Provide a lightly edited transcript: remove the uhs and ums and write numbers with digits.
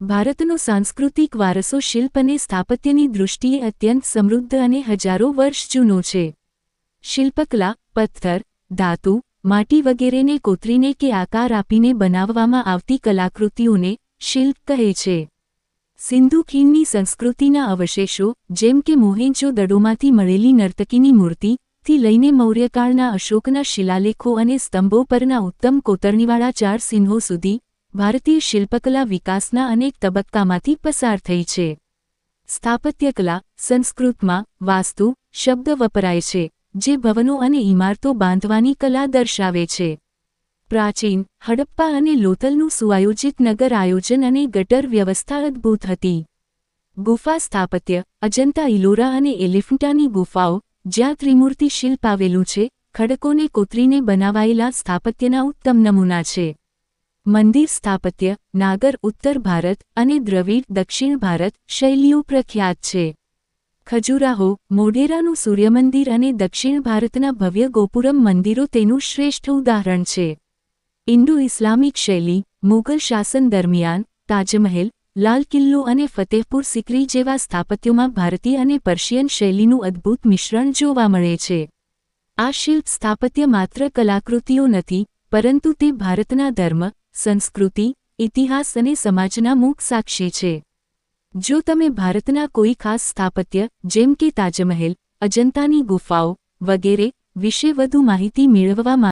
ભારતનો સાંસ્કૃતિક વારસો શિલ્પ અને સ્થાપત્યની દૃષ્ટિએ અત્યંત સમૃદ્ધ અને હજારો વર્ષ જૂનો છે. શિલ્પકલા, પથ્થર, ધાતુ, માટી વગેરેને કોતરીને કે આકાર આપીને બનાવવામાં આવતી કલાકૃતિઓને શિલ્પ કહે છે. સિંધુ ખીણની સંસ્કૃતિના અવશેષો, જેમ કે મોહેંજો-દડોમાંથી મળેલી નર્તકીની મૂર્તિ, થી લઈને મૌર્યકાળના અશોકના શિલાલેખો અને સ્તંભો પરના ઉત્તમ કોતરણીવાળા 4 સિંહો સુધી, ભારતીય શિલ્પકલા વિકાસના અનેક તબક્કામાંથી પસાર થઈ છે. સ્થાપત્યકલા, સંસ્કૃતમાં વાસ્તુ શબ્દ વપરાય છે, જે ભવનો અને ઇમારતો બાંધવાની કલા દર્શાવે છે. પ્રાચીન હડપ્પા અને લોથલનું સુઆયોજિત નગર આયોજન અને ગટર વ્યવસ્થા અદ્ભુત હતી. ગુફા સ્થાપત્ય, અજંતા ઇલોરા અને એલિફન્ટાની ગુફાઓ, જ્યાં ત્રિમૂર્તિ શિલ્પ આવેલું છે, ખડકોને કોતરીને બનાવાયેલા સ્થાપત્યના ઉત્તમ નમૂના છે. મંદિર સ્થાપત્ય, નાગર ઉત્તર ભારત અને દ્રવિડ દક્ષિણ ભારત શૈલીઓ પ્રખ્યાત છે. ખજુરાહો, મોઢેરાનું સૂર્યમંદિર અને દક્ષિણ ભારતના ભવ્ય ગોપુરમ મંદિરો તેનું શ્રેષ્ઠ ઉદાહરણ છે. ઇન્ડો-ઇસ્લામિક શૈલી, મુઘલ શાસન દરમિયાન, તાજમહેલ, લાલ કિલ્લો અને ફતેહપુર સિકરી જેવા સ્થાપત્યોમાં ભારતીય અને પર્શિયન શૈલીનું અદ્ભુત મિશ્રણ જોવા મળે છે. આ શિલ્પ સ્થાપત્ય માત્ર કલાકૃતિઓ નથી, પરંતુ તે ભારતના ધર્મ, સંસ્કૃતિ, ઇતિહાસ અને સમાજના મૂક સાક્ષી છે. જો તમે ભારતના કોઈ ખાસ સ્થાપત્ય, જેમ કે તાજમહેલ, અજંતાની ગુફાઓ વગેરે વિશે વધુ માહિતી મેળવવા